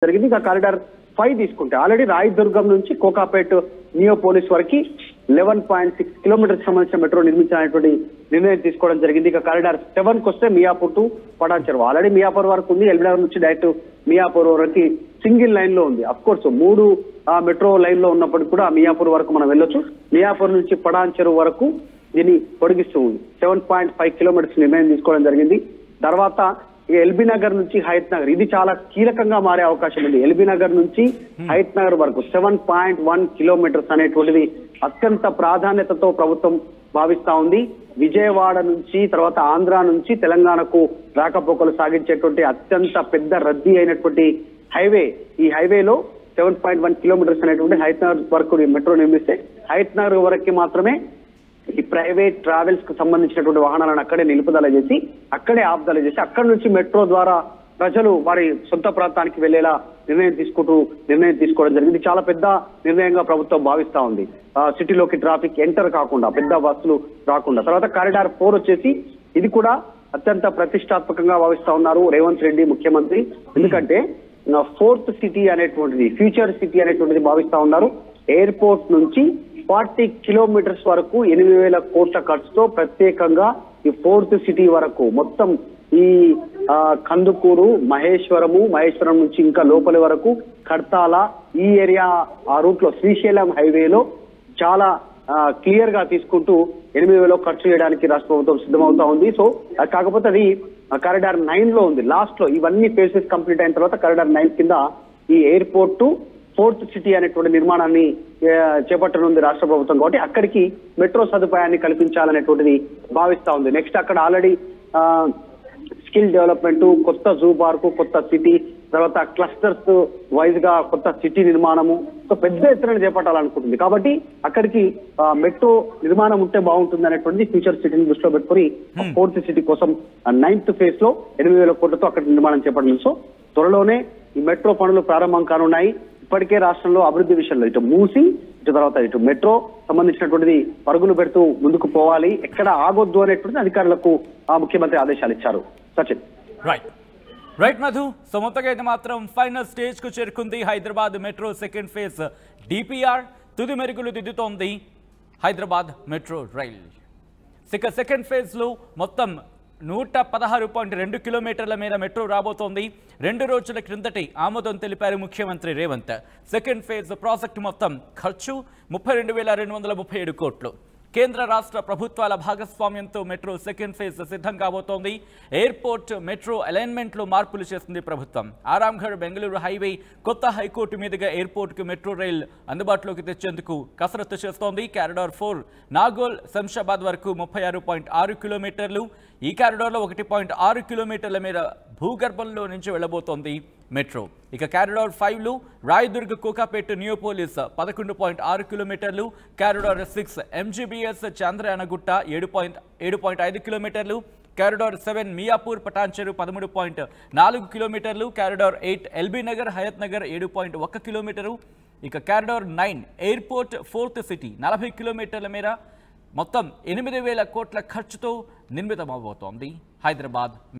జరిగింది. ఇక కారిడార్ 5 తీసుకుంటే ఆల్రెడీ రాయదుర్గం నుంచి కోకాపేట్ నియోపోలిస్ వరకు 11.6 కిలోమీటర్స్ సంబంధించిన మెట్రో నిర్మించాలనేటువంటి నిర్ణయం తీసుకోవడం జరిగింది. ఇక కారిడార్ 7 కి వస్తే మియాపూర్ టు పటాన్ చెరువు ఆల్రెడీ మియాపూర్ వరకు ఉంది. ఎల్బీనగర్ నుంచి డైరెక్ట్ మియాపూర్ వరకు సింగిల్ లైన్ లో ఉంది. అఫ్ కోర్స్ 3 మెట్రో లైన్ లో ఉన్నప్పటికీ కూడా మియాపూర్ వరకు మనం వెళ్ళొచ్చు. మియాపూర్ నుంచి పటాన్ చెరువు వరకు దీన్ని పొడిగిస్తూ ఉంది. 7.5 కిలోమీటర్స్ నిర్ణయం తీసుకోవడం జరిగింది. తర్వాత ఎల్బీ నగర్ నుంచి హయత్ నగర్ ఇది చాలా కీలకంగా మారే అవకాశం ఉంది. ఎల్బీ నగర్ నుంచి హయత్ నగర్ వరకు 7.1 కిలోమీటర్స్ అనేటువంటిది అత్యంత ప్రాధాన్యతతో ప్రభుత్వం భావిస్తా ఉంది. విజయవాడ నుంచి తర్వాత ఆంధ్ర నుంచి తెలంగాణకు రాకపోకలు సాగించేటువంటి అత్యంత పెద్ద రద్దీ అయినటువంటి హైవే ఈ హైవేలో 7.1 కిలోమీటర్స్ అనేటువంటి హయత్ నగర్ వరకు మెట్రో నిర్మిస్తే హయత్ నగర్ వరకు మాత్రమే ఈ ప్రైవేట్ ట్రావెల్స్ కు సంబంధించినటువంటి వాహనాలను అక్కడే నిలుపుదల చేసి అక్కడే ఆపుదల చేసి అక్కడి నుంచి మెట్రో ద్వారా ప్రజలు వారి సొంత ప్రాంతానికి వెళ్లేలా నిర్ణయం తీసుకోవడం జరిగింది. చాలా పెద్ద నిర్ణయంగా ప్రభుత్వం భావిస్తా ఉంది. సిటీలోకి ట్రాఫిక్ ఎంటర్ కాకుండా పెద్ద బస్సులు రాకుండా. తర్వాత కారిడార్ 4 వచ్చేసి ఇది కూడా అత్యంత ప్రతిష్టాత్మకంగా భావిస్తా ఉన్నారు రేవంత్ రెడ్డి ముఖ్యమంత్రి. ఎందుకంటే 4th సిటీ అనేటువంటిది ఫ్యూచర్ సిటీ అనేటువంటిది భావిస్తా ఉన్నారు. ఎయిర్పోర్ట్ నుంచి 40 కిలోమీటర్స్ వరకు 8,000 కోట్ల ఖర్చుతో ప్రత్యేకంగా ఈ 4th సిటీ వరకు మొత్తం ఈ కందుకూరు మహేశ్వరం నుంచి ఇంకా లోపలి వరకు కడ్తాల ఈ ఏరియా ఆ రూట్ లో శ్రీశైలం హైవేలో చాలా క్లియర్ గా తీసుకుంటూ 8,000 ఖర్చు చేయడానికి రాష్ట్ర ప్రభుత్వం సిద్ధమవుతా ఉంది. సో కాకపోతే అది కారిడార్ 9 లో ఉంది. లాస్ట్ లో ఇవన్నీ ఫేసెస్ కంప్లీట్ అయిన తర్వాత కారిడార్ 9 కింద ఈ ఎయిర్పోర్ట్ 4th సిటీ అనేటువంటి నిర్మాణాన్ని చేపట్టనుంది రాష్ట్ర ప్రభుత్వం. కాబట్టి అక్కడికి మెట్రో సదుపాయాన్ని కల్పించాలనేటువంటిది భావిస్తా ఉంది. నెక్స్ట్ అక్కడ ఆల్రెడీ స్కిల్ డెవలప్మెంట్, కొత్త జూ పార్కు, కొత్త సిటీ, తర్వాత క్లస్టర్స్ వైజ్ గా కొత్త సిటీ నిర్మాణము పెద్ద ఎత్తున చేపట్టాలనుకుంటుంది. కాబట్టి అక్కడికి మెట్రో నిర్మాణం ఉంటే బాగుంటుంది అనేటువంటిది ఫ్యూచర్ సిటీని దృష్టిలో పెట్టుకుని 4th సిటీ కోసం 9th ఫేజ్ లో 8,000 కోట్లతో అక్కడ నిర్మాణం చేపట్టింది. సో త్వరలోనే ఈ మెట్రో పనులు ప్రారంభం కానున్నాయి. ఇప్పటికే రాష్ట్రంలో అభివృద్ధి విషయంలో ఇటు మూసి ఇటు మెట్రో సంబంధించినటువంటిది పరుగులు పెడుతూ ముందుకు పోవాలి, ఎక్కడ ఆగొద్దు అనేటువంటి అధికారులకు ముఖ్యమంత్రి ఆదేశాలు ఇచ్చారు. సచిన్ రైట్ మధు. సో మొత్తగా అయితే మాత్రం ఫైనల్ స్టేజ్ కు చేరుకుంది Hyderabad metro second phase DPR. తుది మెరుగులు దిద్దుతోంది Hyderabad metro rail. Second phase లో మొత్తం 116.2 కిలోమీటర్ల మేర మెట్రో రాబోతోంది. 2 రోజుల క్రిందటి ఆమోదం తెలిపారు ముఖ్యమంత్రి రేవంత్. సెకండ్ ఫేజ్ ప్రాజెక్టు మొత్తం ఖర్చు 32,237 కోట్లు. కేంద్ర రాష్ట్ర ప్రభుత్వాల భాగస్వామ్యంతో మెట్రో సెకండ్ ఫేజ్ సిద్ధం కాబోతోంది. ఎయిర్పోర్ట్ మెట్రో అలైన్మెంట్లో మార్పులు చేస్తుంది ప్రభుత్వం. ఆరాంఘర్ బెంగళూరు హైవే కొత్త హైకోర్టు మీదుగా ఎయిర్పోర్ట్కు మెట్రో రైల్ అందుబాటులోకి తెచ్చేందుకు కసరత్తు చేస్తోంది. కారిడార్ 4 నాగోల్ శంషాబాద్ వరకు 36.6 కిలోమీటర్లు. ఈ కారిడార్లో 1.6 కిలోమీటర్ల మేర భూగర్భంలో నుంచి వెళ్లబోతోంది మెట్రో. ఇక కారిడార్ 5లో రాయదుర్గ్ కోకాపేట్ నియోపోలిస్ 11.6 కిలోమీటర్లు. కారిడార్ 6 ఎంజీబీఎస్ చాంద్రయానగుట్ట 7.5 కిలోమీటర్లు. కారిడార్ 7 మియాపూర్ పటాన్చెరు 13.4 కిలోమీటర్లు. Corridor 8 LB Nagar Hayat Nagar 7.1 kilometre. ఇక కారిడార్ 9 ఎయిర్పోర్ట్ 4th సిటీ 40 కిలోమీటర్ల మేర మొత్తం 8,000 కోట్ల ఖర్చుతో నిర్మితమవబోతోంది హైదరాబాద్